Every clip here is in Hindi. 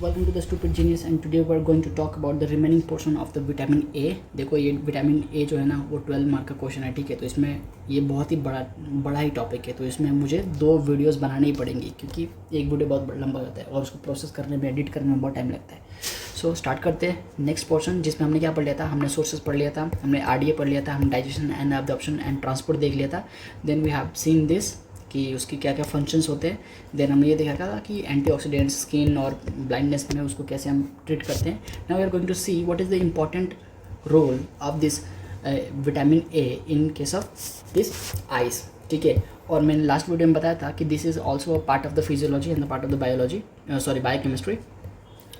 welcome to the Stupid Genius and today we are going to talk about the remaining portion of the vitamin A। देखो ये विटामिन ए जो है ना वो 12 मार्क का क्वेश्चन है, ठीक है। तो इसमें ये बहुत ही बड़ा ही टॉपिक है, तो इसमें मुझे 2 वीडियोस बनाने ही पड़ेंगी क्योंकि एक वीडियो बहुत लंबा होता है और उसको प्रोसेस करने में, एडिट करने में बहुत टाइम लगता है। सो स्टार्ट करते हैं नेक्स्ट पोर्शन, जिसमें हमने क्या पढ़ लिया था। हमने सोर्सेज पढ़ लिया था, हमने आरडीए पढ़ लिया था, हम digestion and absorption and transport देख लिया था। Then we have seen this कि उसकी क्या क्या फंक्शंस होते हैं। देन हमने ये देखा था कि एंटीऑक्सीडेंट स्किन और ब्लाइंडनेस में उसको कैसे हम ट्रीट करते हैं। Now we are going to see what is the important role of this vitamin A in case of this eyes, ठीक है। और मैंने लास्ट वीडियो में बताया था कि this is also a part of the physiology and the part of the biology, sorry biochemistry.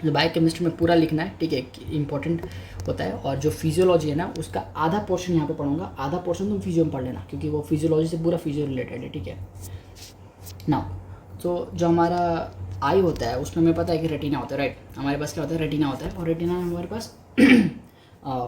जो बायोकेमिस्ट्री में पूरा लिखना है, ठीक है, इंपॉर्टेंट होता है। और जो फिजियोलॉजी है ना उसका आधा पोर्शन यहाँ पे पढ़ूंगा, आधा पोर्शन तुम फिजियो में पढ़ लेना क्योंकि वो फिजियोलॉजी से पूरा फिजियो रिलेटेड है, ठीक है। नाउ तो जो हमारा आई होता है उसमें हमें पता है कि रेटिना होता है, राइट। हमारे पास क्या होता है, रेटिना होता है और रेटिना में हमारे पास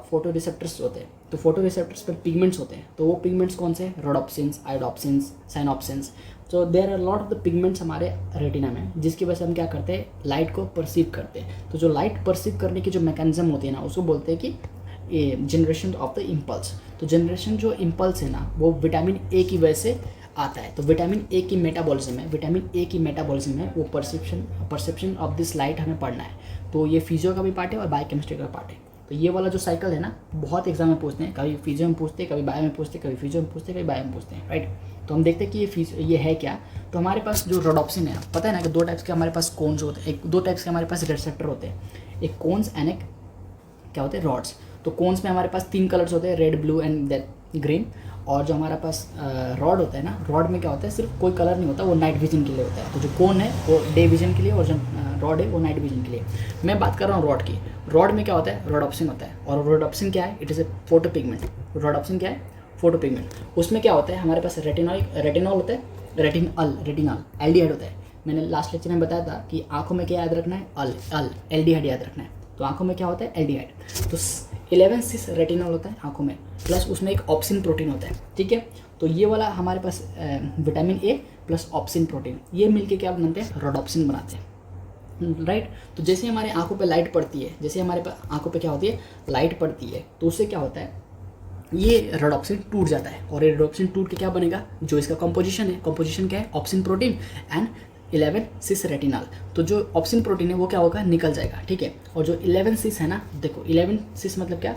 फोटो रिसेप्टर्स होते हैं। तो फोटो रिसेप्टर्स पर पिगमेंट्स होते हैं। तो वो पिगमेंट्स कौन से, रोडोप्सिन्स, आयोडोप्सिन्स, साइनोप्सिन्स। तो there are lot of the pigments हमारे रेटिना में, जिसकी वजह से हम क्या करते हैं, लाइट को परसीव करते हैं। तो जो लाइट परसीव करने की जो मैकेनिज्म होती है ना उसको बोलते हैं कि ये जनरेशन ऑफ द इम्पल्स। तो जनरेशन जो इम्पल्स है ना वो विटामिन ए की वजह से आता है। तो विटामिन ए की मेटाबॉलिज्म है, विटामिन ए की मेटाबॉलिज्म है वो परसेप्शन ऑफ दिस लाइट हमें पढ़ना है। तो ये फिजियो का भी पार्ट है और बायोकेमिस्ट्री का पार्ट है। तो ये वाला जो साइकिल है ना बहुत एग्जाम में पूछते हैं, कभी फिजियो में पूछते हैं, कभी बायो में पूछते हैं, कभी फिजियो में पूछते हैं, कभी बायो में पूछते हैं, राइट। तो हम देखते हैं कि ये है क्या। तो हमारे पास जो रोडोप्सिन है, पता है ना कि 2 टाइप्स के हमारे पास कोन्स होते हैं, 2 टाइप्स के हमारे पास रिसेप्टर होते हैं, एक कोन्स एंड एक क्या होते हैं, रॉड्स। तो कोन्स में हमारे पास 3 कलर्स होते हैं, रेड, ब्लू एंड ग्रीन। और जो हमारा पास रॉड होता है ना, रॉड में क्या होता है, सिर्फ कोई कलर नहीं होता, वो नाइट विजन के लिए होता है। तो जो कोन है वो डे विजन के लिए और जो रॉड है वो नाइट विजन के लिए। मैं बात कर रहा हूँ रॉड की। रॉड में क्या होता है, रोडोप्सिन होता है। और रोडोप्सिन क्या है, it is a photo pigment. Rhodopsin क्या है, फोटो पिगमेंट। उसमें क्या होता है, हमारे पास रेटिनॉल होता है, रेटिनॉल एल्डिहाइड होता है। मैंने लास्ट लेक्चर में बताया था कि आंखों में क्या याद रखना है, एल्डिहाइड याद रखना है। तो आंखों में क्या होता है, एल्डिहाइड। तो 11 सिस रेटिनॉल होता है आंखों में, प्लस उसमें एक ऑप्सिन प्रोटीन होता है, ठीक है। तो ये वाला हमारे पास vitamin A plus opsin protein, ये मिलके क्या बनाते हैं, रोडोप्सिन बनाते हैं, राइट। तो जैसे हमारे आंखों पे लाइट पड़ती है, जैसे हमारे आंखों पे क्या होती है, लाइट पड़ती है, तो उससे क्या होता है, ये रोडोप्सिन टूट जाता है। और ये रोडोप्सिन टूट के क्या बनेगा, जो इसका कंपोजिशन है, कंपोजिशन क्या है, opsin protein and 11 cis retinol. तो जो ऑप्सिन प्रोटीन है वो क्या होगा, निकल जाएगा, ठीक है। और जो 11 सिस है ना, देखो 11 सिस मतलब क्या,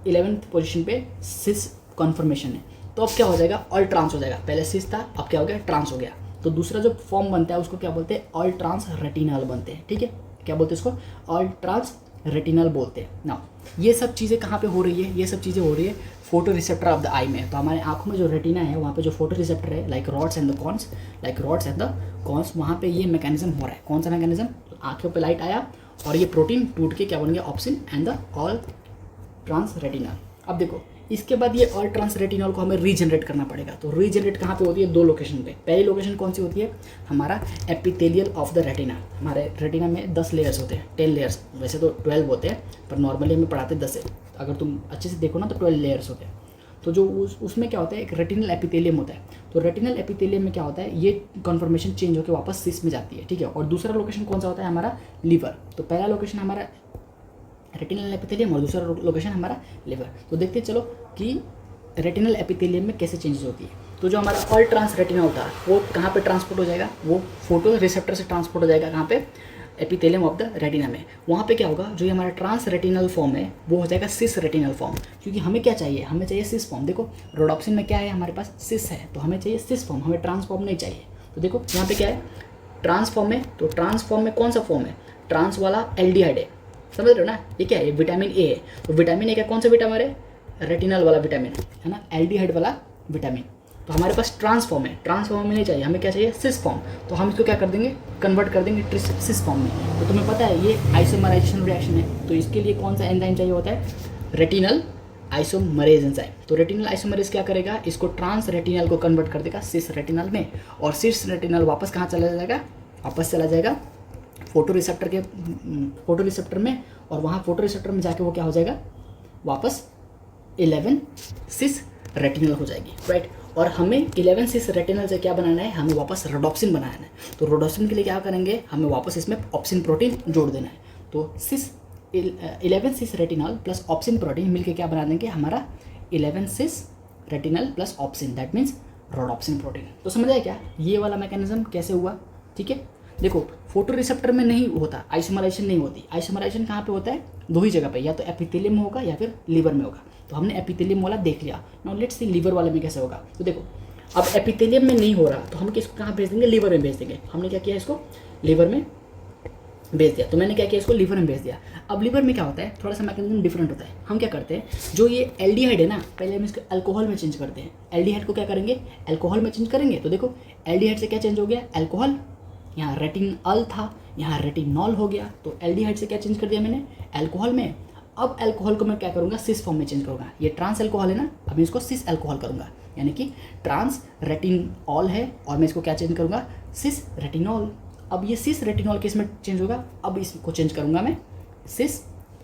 11th पोजीशन पे सिस कन्फर्मेशन है। तो अब क्या हो जाएगा, ऑल ट्रांस हो जाएगा। पहले सिस था, अब क्या हो गया, ट्रांस हो गया। तो दूसरा जो फॉर्म बनता है उसको क्या बोलते हैं, ऑल ट्रांस रेटिनल बनते हैं, ठीक है। क्या बोलते हैं इसको, ऑल ट्रांस रेटिनल बोलते हैं ना। ये सब चीज़ें कहाँ पे हो रही है, ये सब चीज़ें हो रही है फोटो रिसेप्टर ऑफ द आई में। तो हमारे आंखों में जो रेटिना है वहाँ पे जो फोटो रिसेप्टर है, like rods and the cons, वहाँ पे ये मैकेनिज्म हो रहा है। कौन सा मैकेनिज्म, आंखों पे लाइट आया और ये प्रोटीन टूट के क्या बन गया, opsin and the all trans retinal. अब देखो इसके बाद ये ऑल ट्रांस रेटिनॉल को हमें रीजनरेट करना पड़ेगा। तो रीजनरेट कहाँ पे होती है, 2 लोकेशन पे। पहली लोकेशन कौन सी होती है, हमारा एपिथेलियल ऑफ द रेटिना। हमारे रेटिना में 10 लेयर्स होते हैं, 10 लेयर्स, वैसे तो 12 होते हैं पर नॉर्मली हमें पढ़ाते 10 है। अगर तुम अच्छे से देखो ना तो 12 लेयर्स होते हैं। तो जो उसमें क्या होता है, एक रेटिनल एपिथेलियम होता है। तो रेटिनल एपिथेलियम में क्या होता है, ये कन्फर्मेशन चेंज होकर वापस सिस में जाती है, ठीक है। और दूसरा लोकेशन कौन सा होता है, हमारा लीवर। तो पहला लोकेशन हमारा रेटिनल एपिथेलियम और दूसरा लोकेशन हमारा लिवर। तो देखते चलो कि रेटिनल एपिथेलियम में कैसे चेंजेस होती है। तो जो हमारा ऑल ट्रांस रेटिना होता है वो कहाँ पे ट्रांसपोर्ट हो जाएगा, वो फोटो रिसेप्टर से ट्रांसपोर्ट हो जाएगा, कहाँ पे, एपिथेलियम ऑफ द रेटिना में। वहाँ पे क्या होगा, जो ये हमारा ट्रांस रेटिनल फॉर्म है वो हो जाएगा सिस रेटिनल फॉर्म। क्योंकि हमें क्या चाहिए, हमें चाहिए सिस फॉर्म। देखो रोडोप्सिन में क्या है, हमारे पास सिस है, तो हमें चाहिए सिस फॉर्म, हमें ट्रांस फॉर्म नहीं चाहिए। तो देखो यहाँ पे क्या है, ट्रांस फॉर्म है। तो ट्रांस फॉर्म में कौन सा फॉर्म है, ट्रांस वाला एल्डिहाइड है, समझ रहे हो ना। ये क्या है, विटामिन ए है। तो विटामिन ए का कौन सा विटामिन है, रेटिनल वाला विटामिन है ना, एल्डिहाइड वाला विटामिन। तो हमारे पास ट्रांसफॉर्म है, ट्रांसफॉर्म में नहीं चाहिए, हमें क्या चाहिए, सिस फॉर्म। तो हम इसको क्या कर देंगे, कन्वर्ट कर देंगे सिस फॉर्म में। तो तुम्हें पता है ये आइसोमराइजेशन रिएक्शन है। तो इसके लिए कौन सा एंजाइम चाहिए होता है, रेटिनल आइसोमरेज एंजाइम। तो रेटिनल आइसोमरेज क्या करेगा, इसको ट्रांस रेटिनल को कन्वर्ट कर देगा सिस रेटिनल में। और सिस रेटिनल वापस कहाँ चला जाएगा, वापस चला जाएगा फोटो रिसेप्टर में। और वहाँ फोटो रिसेप्टर में जाके वो क्या हो जाएगा, वापस 11 सिस रेटिनल हो जाएगी, राइट। और हमें 11 सिस रेटिनल से क्या बनाना है, हमें वापस रोडोप्सिन बनाना है। तो रोडोप्सिन के लिए क्या करेंगे, हमें वापस इसमें ऑप्सिन प्रोटीन जोड़ देना है। तो 11 cis retinal plus opsin protein मिलकर क्या बना देंगे, हमारा 11 cis retinal plus opsin, that means rhodopsin protein. तो समझ आया क्या ये वाला मैकेनिज्म कैसे हुआ, ठीक है। देखो फोटो रिसेप्टर में नहीं होता, आइसोमराइजेशन नहीं होती। आइसोमराइजेशन कहाँ पे होता है, दो ही जगह पे, या तो एपिथेलियम में होगा या फिर लीवर में होगा। तो हमने एपिथेलियम वाला देख लिया। नाउ लेट्स सी लीवर वाले में कैसे होगा। तो देखो अब एपिथेलियम में नहीं हो रहा तो हम किसको कहाँ भेज देंगे, लीवर में भेज देंगे। हमने क्या किया, इसको लीवर में भेज दिया। तो मैंने क्या किया, इसको लीवर में भेज दिया। अब लीवर में क्या होता है, थोड़ा सा मैकेनिज्म डिफरेंट होता है। हम क्या करते हैं, जो ये एल्डिहाइड है ना, पहले हम इसको अल्कोहल में चेंज करते हैं। एल्डिहाइड को क्या करेंगे, अल्कोहल में चेंज करेंगे। तो देखो एल्डिहाइड से क्या चेंज हो गया, अल्कोहल, यहाँ रेटिनॉल था, यहाँ रेटिनॉल हो गया। तो एल्डिहाइड से क्या चेंज कर दिया मैंने, अल्कोहल में। अब अल्कोहल को मैं क्या करूँगा, सिस फॉर्म में चेंज करूँगा। ये ट्रांस अल्कोहल है ना, अब मैं इसको सिस अल्कोहल करूँगा, यानी कि ट्रांस रेटिनॉल है और मैं इसको क्या चेंज करूँगा, सिस रेटिनॉल। अब ये सिस रेटिनॉल किस में चेंज होगा, अब इसको चेंज करूँगा मैं सिस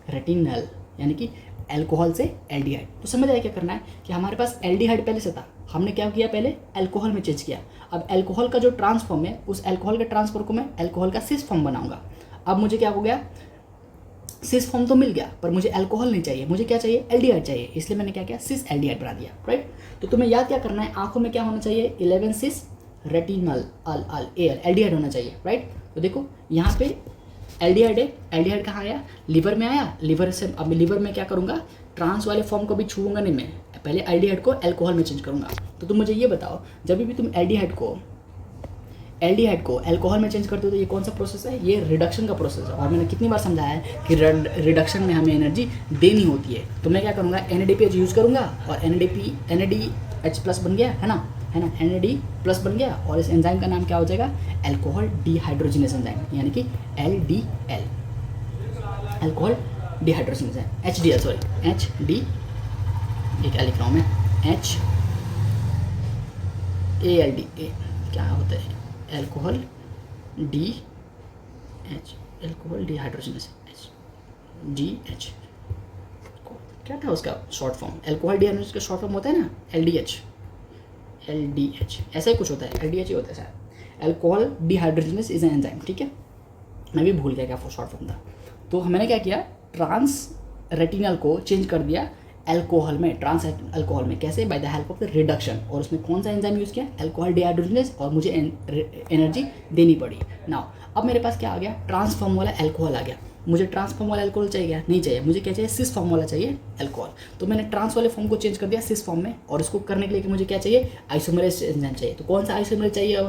रेटिनल, यानी कि अल्कोहल से एल्डिहाइड। तो समझ आया क्या करना है, कि हमारे पास एल्डिहाइड पहले से था, हमने क्या किया, पहले अल्कोहल में चेंज किया। अब अल्कोहल का जो ट्रांसफॉर्म है, उस अल्कोहल के ट्रांसफर को मैं अल्कोहल का सिस फॉर्म बनाऊंगा। अब मुझे क्या हो गया, सिस फॉर्म तो मिल गया, पर मुझे अल्कोहल नहीं चाहिए, मुझे क्या चाहिए, एल्डिहाइड चाहिए। इसलिए मैंने क्या किया, सिस एल्डिहाइड बना दिया, राइट। तो तुम्हें याद क्या करना है, आंखों में क्या होना चाहिए, 11 सिस रेटिनल एल्डिहाइड होना चाहिए, राइट। तो देखो यहाँ पे एल्डिहाइड है, एल्डिहाइड कहाँ आया, लीवर में आया। लीवर से अब लीवर में क्या करूँगा, ट्रांस वाले फॉर्म को भी छूऊंगा नहीं मैं, पहले एल्डिहाइड को अल्कोहल में चेंज करूँगा। तो तुम मुझे ये बताओ, जब भी तुम एल्डिहाइड को अल्कोहल में चेंज करते हो तो ये कौन सा प्रोसेस है, ये रिडक्शन का प्रोसेस है। और मैंने कितनी बार समझाया है कि रिडक्शन में हमें एनर्जी देनी होती है। तो मैं क्या करूँगा, NADPH यूज़ करूँगा और NADH प्लस बन गया है ना, NAD प्लस बन गया। और इस एंजाइम का नाम क्या हो जाएगा, अल्कोहल डिहाइड्रोजिनेस एंजाइम, यानी कि LDL, alcohol dehydrogenase enzyme, HDL, sorry HD, ये क्या लिख रहा हूँ मैं, HALD, क्या होता है, अल्कोहल डिहाइड्रोजिनेस, HDH, क्या था उसका शॉर्ट फॉर्म, अल्कोहल डिहाइड्रोजिनेस का शॉर्ट फॉर्म होता है ना LDH, ऐसा ही कुछ होता है, LDH ही होता है शायद, alcohol dehydrogenase is an enzyme, ठीक है। मैं भी भूल गया क्या शॉर्ट फॉर्म था। तो मैंने क्या किया, ट्रांस रेटिनल को चेंज कर दिया अल्कोहल में, ट्रांस अल्कोहल में। कैसे, by the help of the reduction. और उसमें कौन सा एंजाइम यूज़ किया, अल्कोहल डिहाइड्रोजिनेस, और मुझे एनर्जी देनी पड़ी। नाउ अब मेरे पास क्या आ गया, ट्रांसफॉर्म वाला अल्कोहल आ गया। मुझे ट्रांसफॉर्म वाला अल्कोहल चाहिए, नहीं चाहिए, मुझे क्या चाहिए, सिस फॉर्म वाला चाहिए अल्कोहल। तो मैंने ट्रांस वाले फॉर्म को चेंज कर दिया सिस फॉर्म में, और इसको करने के लिए मुझे क्या चाहिए, आइसोमरेज एंजाइम चाहिए। तो कौन सा आइसोमरेज चाहिए अब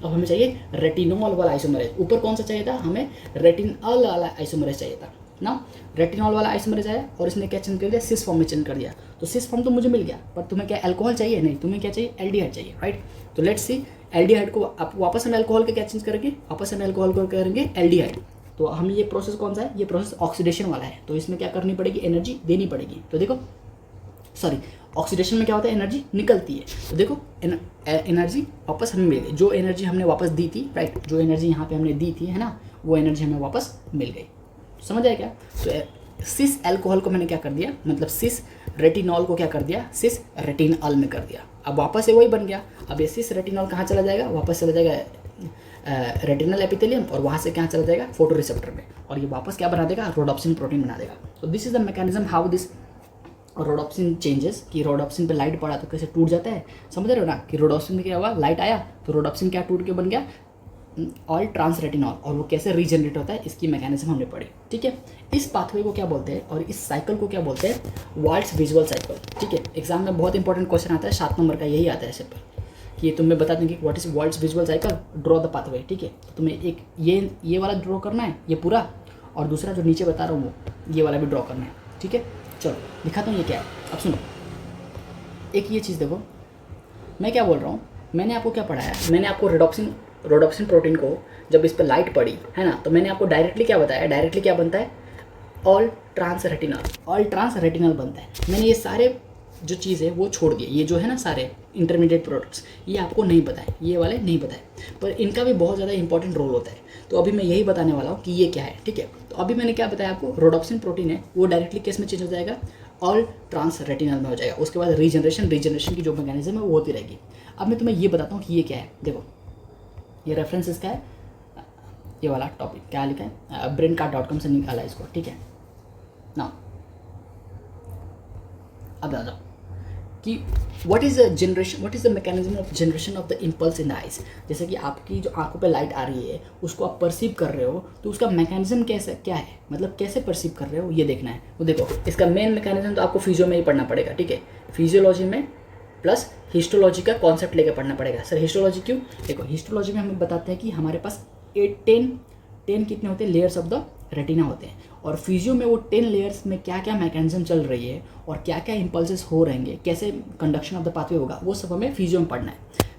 हमें चाहिए रेटिनॉल वाला आइसोमरेज। ऊपर कौन सा चाहिए था, हमें रेटिनॉल वाला आइसोमरेज चाहिए था ना। रेटिनॉल वाला आइसोमरेज आया और इसने क्या चेंज कर दिया, सिस फॉर्म में चेंज कर दिया। तो सिस फॉर्म तो मुझे मिल गया, पर तुम्हें क्या अल्कोहल चाहिए, नहीं, तुम्हें क्या चाहिए, एल्डिहाइड चाहिए, राइट। तो लेट्स सी, एल्डिहाइड को आप वापस हम अल्कोहल के क्या चेंज करेंगे, वापस हम अल्कोहल को करेंगे एल्डिहाइड। तो हम ये प्रोसेस कौन सा है, ये प्रोसेस ऑक्सीडेशन वाला है। तो इसमें क्या करनी पड़ेगी, एनर्जी देनी पड़ेगी। तो देखो सॉरी, ऑक्सीडेशन में क्या होता है, एनर्जी निकलती है। तो देखो एनर्जी वापस हमें मिल गई, जो एनर्जी हमने वापस दी थी, राइट, जो एनर्जी यहाँ पे हमने दी थी, है ना, वो एनर्जी हमें वापस मिल गई। समझ आया क्या। तो सिस अल्कोहल को मैंने क्या कर दिया, मतलब सिस रेटिनॉल को क्या कर दिया, सिस रेटिनॉल में कर दिया। अब वापस से वही बन गया। अब ये सिस रेटिनॉल कहाँ चला जाएगा, वापस चला जाएगा रेटिनल एपिथेलियम, और वहाँ से क्या चला जाएगा, फोटो रिसेप्टर में, और ये वापस क्या बना देगा, रोडोप्सिन प्रोटीन बना देगा। तो this is the mechanism how this rhodopsin changes, कि रोडोप्सिन पे लाइट पड़ा तो कैसे टूट जाता है। समझ रहे हो ना, कि रोडोप्सिन में क्या हुआ, लाइट आया तो रोडोप्सिन क्या टूट के बन गया, ऑल ट्रांस रेटिनॉल, और वो कैसे रीजनरेट होता है, इसकी मैकेनिज्म हमने पढ़ी, ठीक है। इस पाथवे को क्या बोलते हैं, और इस साइकिल को क्या बोलते हैं, वाल्ट्ज विजुअल साइकिल, ठीक है। एग्जाम में बहुत इंपॉर्टेंट क्वेश्चन आता है, 7 नंबर का यही आता है सिंपल, कि तुम्हें बता देंगे what is Waltz visual cycle, draw the pathway, ठीक है। तो तुम्हें एक ये वाला ड्रॉ करना है, ये पूरा, और दूसरा जो नीचे बता रहा हूँ वो ये वाला भी ड्रॉ करना है, ठीक है। चलो दिखाता हूँ ये क्या है। अब सुनो, एक ये चीज़ देखो, मैं क्या बोल रहा हूँ, मैंने आपको क्या पढ़ाया, मैंने आपको रोडोप्सिन प्रोटीन को जब इस पर लाइट पड़ी है ना, तो मैंने आपको डायरेक्टली क्या बताया, डायरेक्टली क्या बनता है, ऑल ट्रांस रेटिनल बनता है। मैंने ये सारे जो चीज़ है वो छोड़ दिए, ये जो है ना सारे इंटरमीडिएट प्रोडक्ट्स, ये आपको नहीं बताए, ये वाले नहीं बताए, पर इनका भी बहुत ज़्यादा इंपॉर्टेंट रोल होता है। तो अभी मैं यही बताने वाला हूँ कि ये क्या है, ठीक है। तो अभी मैंने क्या बताया आपको, रोडोप्सिन प्रोटीन है वो डायरेक्टली किस में चेंज हो जाएगा, ऑल ट्रांस रेटिनल में हो जाएगा। उसके बाद रीजनरेशन की जो मैकेनिज्म है वो होती रहेगी। अब मैं तुम्हें ये बताता हूँ कि ये क्या है। देखो ये रेफरेंस इसका है, ये वाला टॉपिक क्या लिखा है, braincard.com से निकाला है इसको, ठीक है ना। अब आ जाओ कि what is the mechanism of generation of the impulse in the eyes. जैसे कि आपकी जो आंखों पे लाइट आ रही है उसको आप परसीव कर रहे हो, तो उसका मैकेनिज्म कैसे क्या है, मतलब कैसे परसीव कर रहे हो ये देखना है। तो देखो इसका मेन मैकेनिज्म तो आपको फिजियो में ही पढ़ना पड़ेगा, ठीक है, फिजियोलॉजी में प्लस हिस्टोलॉजी का कॉन्सेप्ट लेकर पढ़ना पड़ेगा। सर हिस्टोलॉजी क्यों? देखो हिस्टोलॉजी में हमें बताते हैं कि हमारे पास 10 कितने होते हैं, लेयर्स ऑफ द रेटिना होते हैं, और फिजियो में वो 10 लेयर्स में क्या क्या मैकेनिज्म चल रही है और क्या क्या इंपल्सेस हो रहेंगे, कैसे कंडक्शन ऑफ द पाथवे होगा, वो सब हमें फिजियो में पढ़ना है।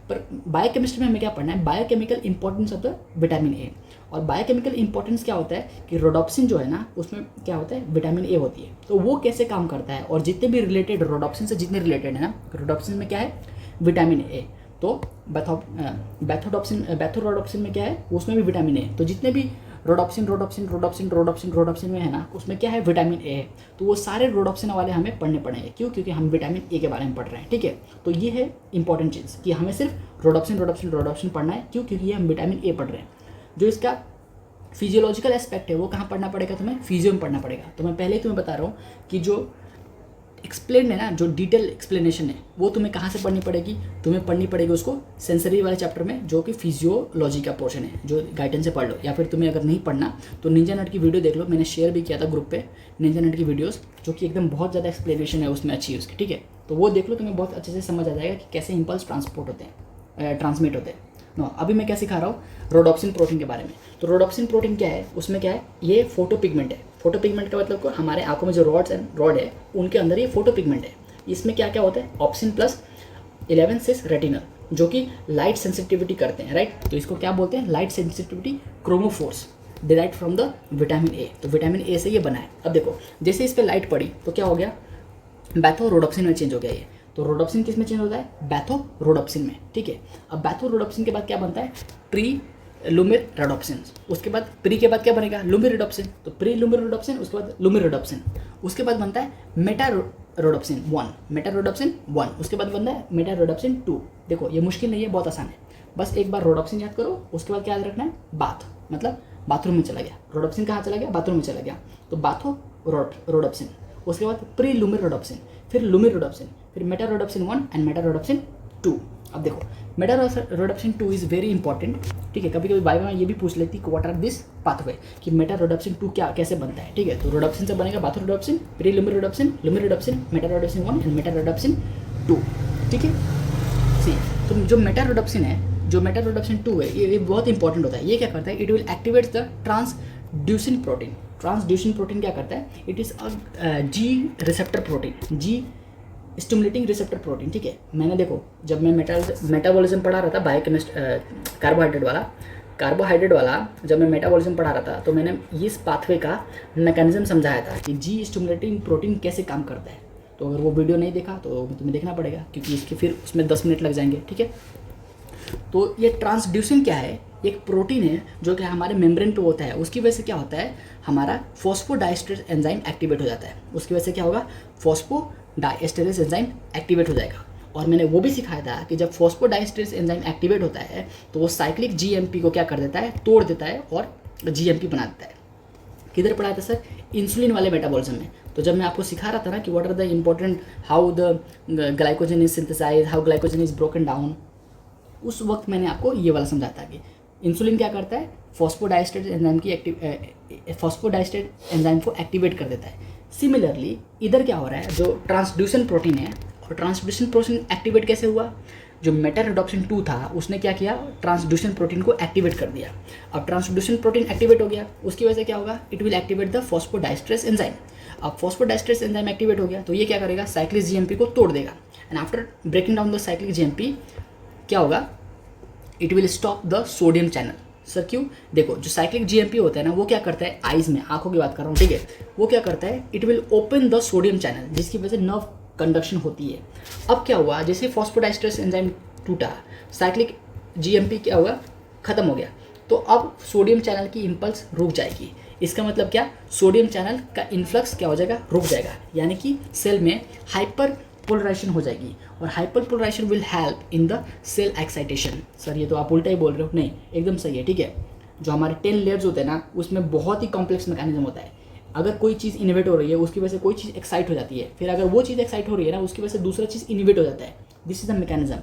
पर बायोकेमिस्ट्री में हमें क्या पढ़ना है, biochemical importance of the vitamin ए। और बायोकेमिकल इंपॉर्टेंस क्या होता है कि रोडोप्सिन जो है ना उसमें क्या होता है, विटामिन ए होती है, तो वो कैसे काम करता है, और जितने भी रिलेटेड रोडोप्सिन से जितने रिलेटेड है ना, रोडोप्सिन में क्या है, विटामिन ए। तो बैथोरोडोप्सिन में क्या है, उसमें भी विटामिन ए। तो जितने भी रोडोप्सिन में है ना, उसमें क्या है, विटामिन ए है। तो वो सारे रोडोप्सिन वाले हमें पढ़ने पड़ेंगे। क्यों? क्योंकि हम विटामिन ए के बारे में पढ़ रहे हैं, ठीक है। तो ये है इंपॉर्टेंट चीज़ कि हमें सिर्फ रोडोप्सिन पढ़ना है। क्यों? क्योंकि हम विटामिन ए पढ़ रहे हैं। जो इसका फिजियोलॉजिकल एस्पेक्ट है वो कहाँ पढ़ना पड़ेगा, तुम्हें फिजियो में पढ़ना पड़ेगा। तो मैं पहले ही तुम्हें बता रहा हूँ कि जो एक्सप्लेन है ना, जो डिटेल एक्सप्लेनेशन है वो तुम्हें कहाँ से पढ़नी पड़ेगी, तुम्हें पढ़नी पड़ेगी उसको सेंसरी वाले चैप्टर में, जो कि फिजियोलॉजी का पोर्शन है, जो गाइडेंस से पढ़ लो। या फिर तुम्हें अगर नहीं पढ़ना तो निंजा नेट की वीडियो देख लो, मैंने शेयर भी किया था ग्रुप पे निंजा नेट की वीडियोस, जो कि एकदम बहुत ज़्यादा एक्सप्लेनेशन है उसमें अच्छी उसकी, ठीक है। तो वो देख लो, तुम्हें बहुत अच्छे से समझ आ जाएगा कि कैसे इम्पल्स ट्रांसमिट होते हैं। अभी मैं क्या सिखा रहा हूँ, रोडोप्सिन प्रोटीन के बारे में। तो रोडोप्सिन प्रोटीन क्या है, उसमें क्या है, ये फोटोपिगमेंट है। फोटोपिगमेंट का मतलब को हमारे आंखों में जो रॉड है उनके अंदर ये फोटोपिगमेंट है। इसमें क्या क्या होता है, ऑप्सिन प्लस 11 सिस रेटिनल, जो कि लाइट सेंसिटिविटी करते हैं, राइट। तो इसको क्या बोलते हैं, light sensitivity chromophores derived from the vitamin ए। तो विटामिन ए से ये बना है। अब देखो जैसे इस पर लाइट पड़ी तो क्या हो गया, बैथोरोडोप्सिन में चेंज हो गया ये। तो रोडोप्सिन किस में चेंज होता है, बैथोरोडोप्सिन में, ठीक है। अब बैथोरोडोप्सिन के बाद क्या बनता है, ट्री लुमिरिडोप्सिन। उसके बाद प्री के बाद क्या बनेगा, लुमिरिडोप्सिन। तो प्री लुमिरिडोप्सिन, उसके बाद लुमिरिडोप्सिन। उसके बाद बनता है मेटारोडोप्सिन 1, उसके बाद बनता है मेटारोडोप्सिन 2। देखो ये मुश्किल नहीं है, बहुत आसान है। बस एक बार रोडोप्सिन याद करो, उसके बाद क्या याद रखना है, बाथ, मतलब बाथरूम में चला गया। रोडोप्सिन कहाँ चला गया, बाथरूम में चला गया, तो बाथोरोडोप्सिन। उसके बाद प्री लुमिरिडोप्सिन, फिर लुमिरिडोप्सिन, फिर मेटारोडोप्सिन 1 एंड मेटारोडोप्सिन 2। अब देखो मेटारोडोप्सिन 2 इज़ वेरी इंपॉर्टेंट, ठीक है। कभी कभी बायो में ये भी पूछ लेती कि व्हाट आर दिस पाथवे, कि मेटारोडोप्सिन 2 क्या कैसे बनता है, ठीक है। तो रोडोप्सिन से बनेगा बाथोरोडोप्सिन, प्री लुमिरिडोप्सिन, मेटारोडोप्सिन 1 एंड मेटारोडोप्सिन 2, ठीक है। सी तो जो मेटारोडोप्सिन 2 है, ये बहुत इंपॉर्टेंट होता है। ये क्या करता है, it will activate the transducin protein. Transducin protein क्या करता है, it is a G receptor protein, G stimulating receptor protein, ठीक है। मैंने देखो जब मैं मेटाबॉलिज्म पढ़ा रहा था बायोकेमिस्ट कार्बोहाइड्रेट वाला जब मैं मेटाबॉलिज्म पढ़ा रहा था, तो मैंने इस पाथवे का मैकेनिज्म समझाया था कि जी स्टिमुलेटिंग प्रोटीन कैसे काम करता है। तो अगर वो वीडियो नहीं देखा तो तुम्हें देखना पड़ेगा, क्योंकि इसके फिर उसमें 10 मिनट लग जाएंगे, ठीक है। तो ये ट्रांसड्यूसिन क्या है, एक प्रोटीन है जो कि हमारे मेम्ब्रेन पे होता है। उसकी वजह से क्या होता है, हमारा फॉस्फोडाइस्टेरेस एंजाइम एक्टिवेट हो जाता है। उसकी वजह से क्या होगा, फॉस्फोडाइस्टेरेस एंजाइम एक्टिवेट हो जाएगा। और मैंने वो भी सिखाया था कि जब फॉस्फोडाइस्टेरेस एंजाइम एक्टिवेट होता है तो वो साइक्लिक जीएमपी को क्या कर देता है, तोड़ देता है और जीएमपी बना देता है। किधर पढ़ाया था सर, इंसुलिन वाले मेटाबॉलिज्म में। तो जब मैं आपको सिखा रहा था ना कि what are the important, how the glycogen is synthesize, how glycogen is broken down, उस वक्त मैंने आपको ये वाला समझाया था कि इंसुलिन क्या करता है, फॉस्फोडाइस्टेरेस एंजाइम को एक्टिवेट कर देता है। सिमिलरली इधर क्या हो रहा है, जो ट्रांसड्यूसन प्रोटीन है, और ट्रांसड्यूसन प्रोटीन एक्टिवेट कैसे हुआ, जो मेटारोडोप्सिन 2 था उसने क्या किया, ट्रांसड्यूसन प्रोटीन को एक्टिवेट कर दिया। अब ट्रांसड्यूसन प्रोटीन एक्टिवेट हो गया, उसकी वजह से क्या होगा, it will activate the phosphodiesterase enzyme. अब फॉस्फोडाइस्टेरेस एंजाइम एक्टिवेट हो गया तो ये क्या करेगा, साइक्लिक जीएमपी को तोड़ देगा। And after breaking down the cyclic GMP क्या होगा, it will stop the sodium channel. Sir क्यों, देखो जो साइक्लिक जीएमपी होता है ना, वो क्या करता है, आइज में, आंखों की बात कर रहा हूँ, ठीक है। वो क्या करता है, it will open the sodium channel, जिसकी वजह से नर्व कंडक्शन होती है। अब क्या हुआ, जैसे फॉस्फोडाइस्टेरेस एंजाइम टूटा, साइक्लिक जीएमपी क्या हुआ, खत्म हो गया, तो अब सोडियम चैनल की इम्पल्स रुक जाएगी। इसका मतलब क्या, सोडियम चैनल का इन्फ्लक्स क्या हो जाएगा, रुक जाएगा, यानी कि सेल में हाइपर पोलराइजेशन हो जाएगी और hyperpolarization will help in the cell excitation. Sir ये तो आप उल्टा ही बोल रहे हो, नहीं एकदम सही है, ठीक है। जो हमारे 10 लेयर्स होते हैं ना उसमें बहुत ही कॉम्प्लेक्स मैकेनिज्म होता है। अगर कोई चीज़ इनोवेट हो रही है उसकी वजह से कोई चीज़ एक्साइट हो जाती है, फिर अगर वो चीज़ एक्साइट हो रही है ना उसकी वजह से दूसरा चीज़ इनोवेट हो जाता है। This is the mechanism.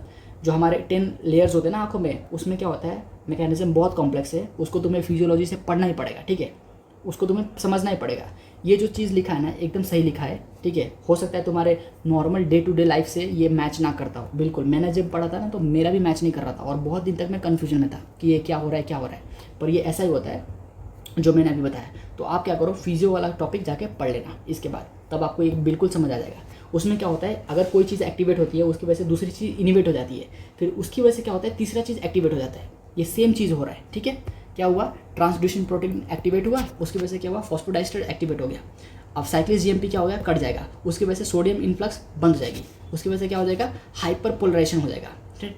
जो हमारे 10 लेयर्स होते हैं ना आंखों में, उसमें क्या होता है, मैकेनिज्म बहुत कॉम्प्लेक्स है, उसको तुम्हें फिजियोलॉजी से पढ़ना ही पड़ेगा, ठीक है, उसको तुम्हें समझना ही पड़ेगा। ये जो चीज़ लिखा है ना एकदम सही लिखा है, ठीक है। हो सकता है तुम्हारे normal day to day life से ये मैच ना करता हो, बिल्कुल। मैंने जब पढ़ा था ना तो मेरा भी मैच नहीं कर रहा था और बहुत दिन तक मैं कन्फ्यूजन में था कि ये क्या हो रहा है क्या हो रहा है, पर ये ऐसा ही होता है जो मैंने अभी बताया। तो आप क्या करो, फिजियो वाला टॉपिक जाके पढ़ लेना इसके बाद, तब आपको एक बिल्कुल समझ आ जाएगा। उसमें क्या होता है, अगर कोई चीज़ एक्टिवेट होती है उसकी वजह से दूसरी चीज़ इनिवेट हो जाती है, फिर उसकी वजह से क्या होता है, तीसरा चीज़ एक्टिवेट हो जाता है। ये सेम चीज़ हो रहा है, ठीक है। क्या हुआ, ट्रांसड्यूसिन प्रोटीन एक्टिवेट हुआ, उसकी वजह से क्या हुआ, फॉस्फोडाइस्टर एक्टिवेट हो गया। अब साइक्लिक जीएमपी क्या हो गया, कट जाएगा, उसकी वजह से सोडियम इन्फ्लक्स बंद जाएगी, उसकी वजह से क्या हो जाएगा, हाइपर पोलराइजेशन हो जाएगा,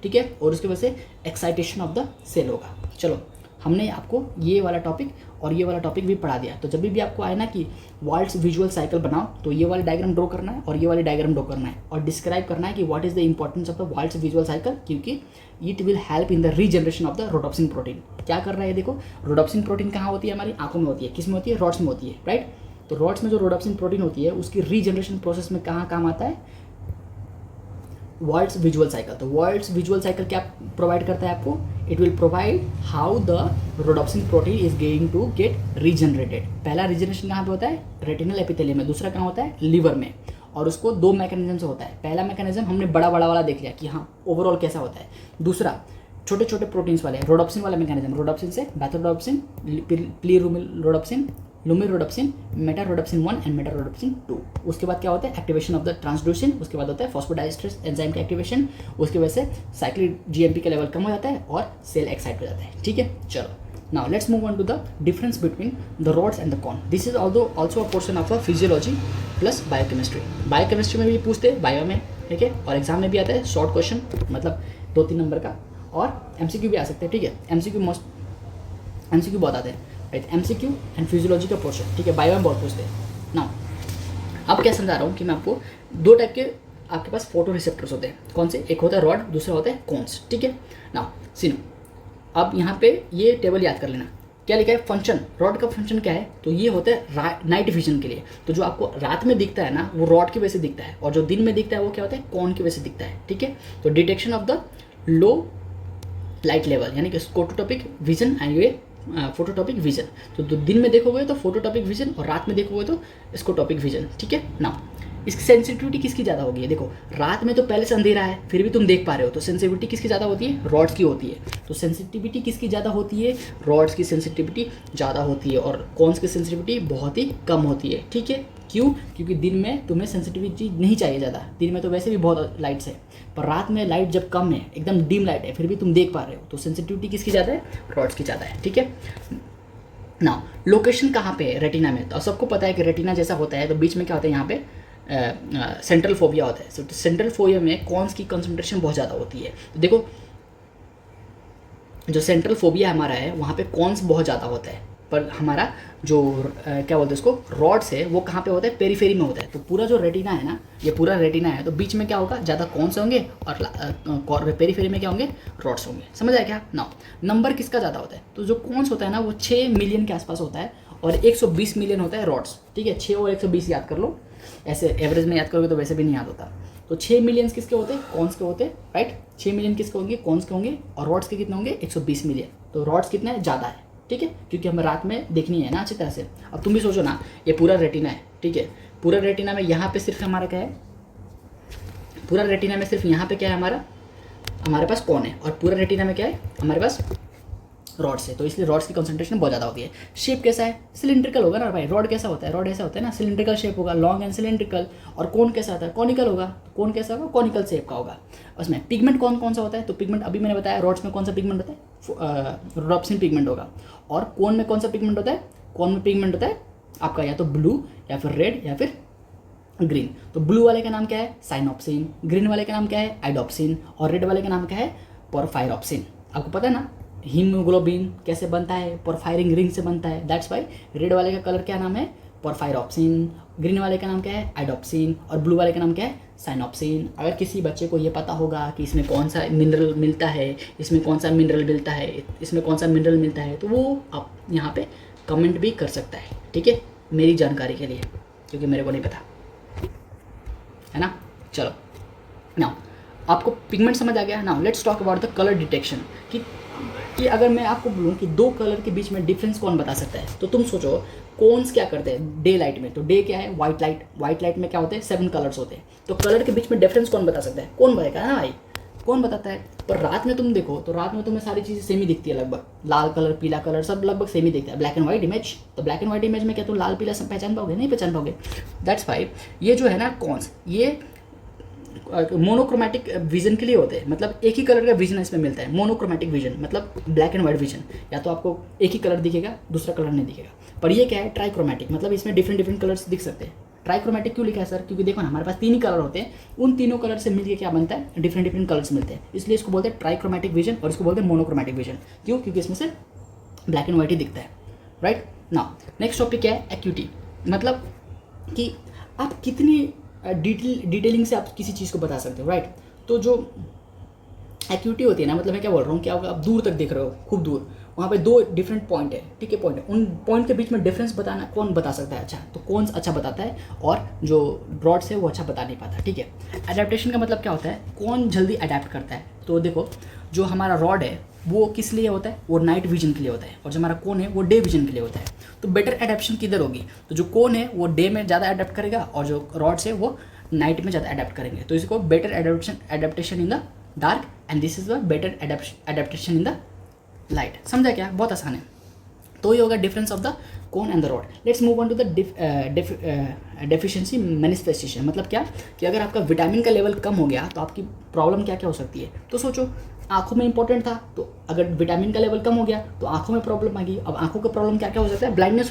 ठीक है, और उसकी वजह से एक्साइटेशन ऑफ द सेल होगा। चलो, हमने आपको ये वाला टॉपिक और ये वाला टॉपिक भी पढ़ा दिया। तो जब भी आपको आए ना कि वाल्ट्स विजुअल साइकिल बनाओ, तो ये वाली डायग्राम ड्रॉ करना है और ये वाली डायग्राम ड्रॉ करना है और डिस्क्राइब करना है कि what is the importance of the Wald's visual cycle, क्योंकि it will help in the regeneration of the rhodopsin protein. क्या कर रहा है, देखो रोडोप्सिन प्रोटीन कहाँ होती है, हमारी आंखों में होती है, किस में होती है, रॉड्स में होती है, राइट। तो रॉड्स में जो रोडोप्सिन प्रोटीन होती है उसकी रीजनरेशन प्रोसेस में कहाँ काम आता है, वाल्ट्स विजुअल साइकिल। तो वाल्ट्स विजुअल साइकिल क्या प्रोवाइड करता है आपको, it will provide how the rhodopsin protein is going to get regenerated. पहला रीजनरेशन कहाँ पे होता है, रेटिनल एपिथेलियम में, दूसरा कहाँ होता है, लिवर में, और उसको दो मैकेनिज्म से होता है। पहला मैकेनिज्म हमने बड़ा वाला देख लिया कि हाँ ओवरऑल कैसा होता है, दूसरा छोटे छोटे प्रोटीन्स वाले रोडोप्सिन वाला मैकेनिज्म, रोडोप्सिन से बैथोरोडोप्सिन, प्लीरोडोप्सिन, लुमिरोडोप्सिन, मेटारोडोप्सिन 1 एंड मेटारोडोप्सिन 2। उसके बाद क्या होता है, एक्टिवेशन ऑफ द ट्रांसड्यूसिन, उसके बाद होता है फॉस्फोडाइस्टरेस एंजाइम का एक्टिवेशन, उसकी वजह से साइक्लिक जीएमपी का लेवल कम हो जाता है और सेल एक्साइट हो जाता है, ठीक है। चलो, now let's move on to the difference between the rods and the cone. This is also a portion of a physiology plus biochemistry. Biochemistry में भी पूछते हैं, बायो में, ठीक है, और एग्जाम में भी आता है शॉर्ट क्वेश्चन, मतलब 2-3 नंबर का, और एमसीक्यू भी आ सकते हैं, ठीक है। एमसीक्यू बहुत आते हैं, राइट, एमसीक्यू एंड फिजियोलॉजी का पोर्शन, ठीक है। बायो में बहुत पूछते हैं। नाउ अब क्या समझा रहा हूँ कि मैं आपको दो टाइप के आपके पास फोटो रिसेप्टर्स होते हैं, कौन से, एक होता है रॉड, दूसरा होता है कॉन्स, ठीक है। नाउ सीनो, अब यहाँ पे ये टेबल याद कर लेना, क्या लिखा है, फंक्शन, रॉड का फंक्शन क्या है, तो ये होता है नाइट विजन के लिए। तो जो आपको रात में दिखता है ना वो रॉड की वजह से दिखता है, और जो दिन में दिखता है वो क्या होता है, कॉन की वजह से दिखता है, ठीक है। तो detection of the low light level, यानी कि फोटोटॉपिक विजन एंड ये फोटोटॉपिक विजन। तो दिन में देखोगे तो फोटोटॉपिक विजन और रात में देखोगे तो स्कोटॉपिक विजन, ठीक है ना। इसकी सेंसिटिविटी किसकी ज़्यादा होगी, देखो रात में तो पहले से अंधेरा है फिर भी तुम देख पा रहे हो, तो सेंसिटिविटी किसकी ज़्यादा होती है, रॉड्स की होती है। तो सेंसिटिविटी किसकी ज़्यादा होती है, रॉड्स की सेंसिटिविटी ज़्यादा होती है, और कॉन्स की सेंसिटिविटी बहुत ही कम होती है, ठीक है। क्यों, क्योंकि दिन में तुम्हें सेंसिटिविटी नहीं चाहिए ज़्यादा, दिन में तो वैसे भी बहुत लाइट्स है, पर रात में लाइट जब कम है, एकदम डिम लाइट है, फिर भी तुम देख पा रहे हो, तो सेंसिटिविटी किसकी ज़्यादा है, रॉड्स की ज़्यादा है, ठीक है ना। लोकेशन कहाँ पे है, रेटिना में। तो सबको पता है कि रेटिना जैसा होता है, तो बीच में क्या होता है, यहाँ पे सेंट्रल फोबिया होता है। तो सेंट्रल फोबिया में कॉन्स की कंसंट्रेशन बहुत ज़्यादा होती है। तो देखो जो सेंट्रल फोबिया हमारा है वहाँ पे कॉन्स बहुत ज़्यादा होता है, पर हमारा जो क्या बोलते हैं उसको, रॉड्स है, वो कहाँ पे होता है, पेरीफेरी में होता है। तो पूरा जो रेटिना है ना, ये पूरा रेटिना है, तो बीच में क्या होगा, ज़्यादा कॉन्स होंगे और पेरीफेरी में क्या होंगे, रॉड्स होंगे। समझ आया क्या। नाउ नंबर किसका ज़्यादा होता है, तो जो कॉन्स होता है ना वो 6 मिलियन के आसपास होता है और 120 मिलियन होता है रॉड्स, ठीक है। 6 और 120 याद कर लो, ऐसे एवरेज में याद करोगे तो वैसे भी नहीं याद होता। तो 6 मिलियन किसके होते हैं, कॉन्स के होते हैं, राइट। 6 मिलियन किसके होंगे, कॉन्स के होंगे, और रॉड्स के कितने होंगे, 120 मिलियन। तो रॉड्स कितना है, ज़्यादा है, ठीक है, क्योंकि हमें रात में देखनी है ना अच्छी तरह से। अब तुम भी सोचो ना, ये पूरा रेटिना है, ठीक है, पूरा रेटिना में यहाँ पे सिर्फ हमारा क्या है, पूरा रेटिना में सिर्फ यहाँ पे क्या है, हमारे पास कौन है, और पूरा रेटिना में क्या है, हमारे पास रॉड्स है। तो इसलिए रॉड्स की कंसंट्रेशन बहुत ज़्यादा होती है। शेप कैसा है, सिलिंड्रिकल होगा ना भाई। रॉड कैसा होता है, रॉड ऐसा होता है ना, सिलिंड्रिकल शेप होगा, लॉन्ग एंड सिलिंड्रिकल। और कौन कैसा होता है, कॉनिकल होगा। तो कौन कैसा होगा, कॉनिकल शेप का होगा। उसमें पिगमेंट कौन सा होता है, तो पिगमेंट अभी मैंने बताया, रॉड्स में कौन सा पिगमेंट होता है, रोडोप्सिन पिगमेंट होगा। और कौन में कौन सा पिगमेंट होता है, कौन में पिगमेंट होता है आपका या तो ब्लू या फिर रेड या फिर ग्रीन। तो ब्लू वाले का नाम क्या है, साइनोप्सिन, ग्रीन वाले का नाम क्या है, आइडोप्सिन, और रेड वाले का नाम क्या है, पोरफायरोप्सिन। आपको पता है ना, हीमोग्लोबिन कैसे बनता है, पोरफायरिन रिंग से बनता है। दैट्स वाई रेड वाले का कलर क्या नाम है, पोरफायरोप्सिन, ग्रीन वाले का नाम क्या है, एडोप्सिन, और ब्लू वाले का नाम क्या है, साइनोप्सिन। अगर किसी बच्चे को ये पता होगा कि इसमें कौन सा मिनरल मिलता है, इसमें कौन सा मिनरल मिलता है, इसमें कौन सा मिनरल मिलता है, तो वो आप यहाँ पे कमेंट भी कर सकता है, ठीक है, मेरी जानकारी के लिए, क्योंकि मेरे को नहीं पता, है ना। चलो नाउ आपको पिगमेंट समझ आ गया। Now let's talk about the colour detection कि अगर मैं आपको बोलूँ कि दो कलर के बीच में डिफरेंस कौन बता सकता है, तो तुम सोचो कौन्स क्या करते हैं डे लाइट में, तो डे क्या है, वाइट लाइट, वाइट लाइट में क्या होते हैं 7 कलर्स होते हैं, तो कलर के बीच में डिफरेंस कौन बता सकता है, कौन बताएगा ना भाई, कौन बताता है। पर रात में तुम देखो तो रात में तुम्हें सारी चीज़ें सेम ही दिखती है, लगभग लाल कलर पीला कलर सब लगभग सेम ही दिखता है, ब्लैक एंड व्हाइट इमेज, तो ब्लैक एंड व्हाइट इमेज में क्या तुम लाल पीला सब पहचान पाओगे, नहीं पहचान पाओगे। दैट्स वाई ये जो है ना कॉन्स, ये मोनोक्रोमेटिक विजन के लिए होते हैं, मतलब एक ही कलर का विजन इसमें मिलता है। मोनोक्रोमेटिक विजन मतलब ब्लैक एंड व्हाइट विजन, या तो आपको एक ही कलर दिखेगा दूसरा कलर नहीं दिखेगा। पर ये क्या है, ट्राइक्रोमेटिक, मतलब इसमें डिफरेंट कलर्स दिख सकते हैं। ट्राइक्रोमेटिक क्यों लिखा है सर, क्योंकि देखो ना हमारे पास 3 ही कलर होते हैं, उन तीनों कलर से मिलकर क्या बनता है, डिफरेंट कलर्स मिलते हैं, इसलिए इसको बोलते हैं ट्राइक्रोमेटिक विजन और इसको बोलते हैं मोनोक्रोमेटिक विजन। क्यों, क्योंकि इसमें से ब्लैक एंड व्हाइट ही दिखता है, राइट। नाउ नेक्स्ट टॉपिक क्या है, एक्यूटी, मतलब कि आप कितनी डिटेलिंग से आप किसी चीज़ को बता सकते हो, राइट। तो जो एक्यूटी होती है ना, मतलब मैं क्या बोल रहा हूँ कि आप दूर तक देख रहे हो, खूब दूर, वहाँ पे 2 डिफरेंट पॉइंट है, ठीक है, पॉइंट है, उन पॉइंट के बीच में डिफरेंस बताना कौन बता सकता है, अच्छा तो कौन अच्छा बताता है, और जो ब्रॉड से वो अच्छा बता नहीं पाता, ठीक है। एडेप्टेशन का मतलब क्या होता है, कौन जल्दी अडेप्ट करता है। तो देखो जो हमारा रॉड है वो किस लिए होता है, वो नाइट विजन के लिए होता है, और जो हमारा कोन है वो डे विजन के लिए होता है। तो बेटर एडेप्शन किधर होगी, तो जो कोन है वो डे में ज़्यादा अडेप्ट करेगा, और जो रॉड से वो नाइट में ज़्यादा अडेप्ट करेंगे, तो इसको better adaptation in the dark and this is the better adaptation in the light. समझा क्या, बहुत आसान है। तो ये होगा difference of the cone and the rod. Let's move on to the deficiency manifestation, मतलब क्या कि अगर आपका विटामिन का लेवल कम हो गया तो आपकी प्रॉब्लम क्या क्या हो सकती है। तो सोचो आंखों में इंपॉर्टेंट था, तो अगर विटामिन का लेवल कम हो गया तो आंखों में प्रॉब्लम आ गई। अब आंखों का प्रॉब्लम क्या क्या हो सकता है, ब्लाइंडनेस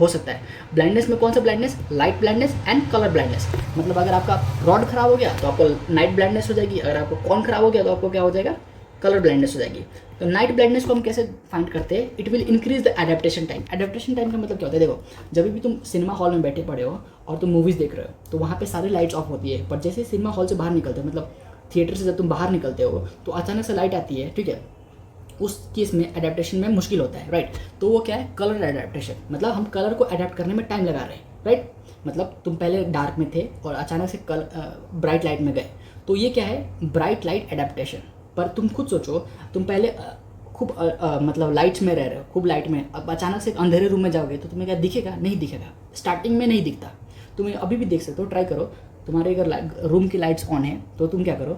हो सकता है। ब्लाइंडनेस में कौन सा blindness, light blindness and colour blindness, मतलब अगर आपका रॉड खराब हो गया तो आपको नाइट ब्लाइंडनेस हो जाएगी, अगर आपको कॉन खराब हो गया तो आपको क्या हो जाएगा, कलर ब्लाइंडनेस हो जाएगी। तो नाइट ब्लाइंडनेस को हम कैसे फाइंड करते हैं, it will increase the adaptation time. Adaptation time का मतलब क्या होता है, देखो जब भी तुम सिनेमा हॉल में बैठे पड़े हो और तुम मूवीज़ देख रहे हो तो वहाँ पे सारी लाइट्स ऑफ होती है, पर जैसे सिनेमा हॉल से बाहर निकलते हो, मतलब थिएटर से जब तुम बाहर निकलते हो तो अचानक से लाइट आती है, ठीक है, उस केस में एडेप्टेशन में मुश्किल होता है, राइट। तो वो क्या है, कलर एडेप्टेशन, मतलब हम कलर को अडेप्ट करने में टाइम लगा रहे हैं, राइट। मतलब तुम पहले डार्क में थे और अचानक से ब्राइट लाइट में गए, तो ये क्या है, ब्राइट लाइट एडेप्टेशन। पर तुम खुद सोचो, तुम पहले खूब मतलब लाइट्स में रह रहे हो, खूब लाइट में, अब अचानक से एक अंधेरे रूम में जाओगे तो तुम्हें क्या दिखेगा, नहीं दिखेगा, स्टार्टिंग में नहीं दिखता। तुम्हें अभी भी देख सकते हो, ट्राई करो, तुम्हारे अगर रूम की लाइट्स ऑन है तो तुम क्या करो,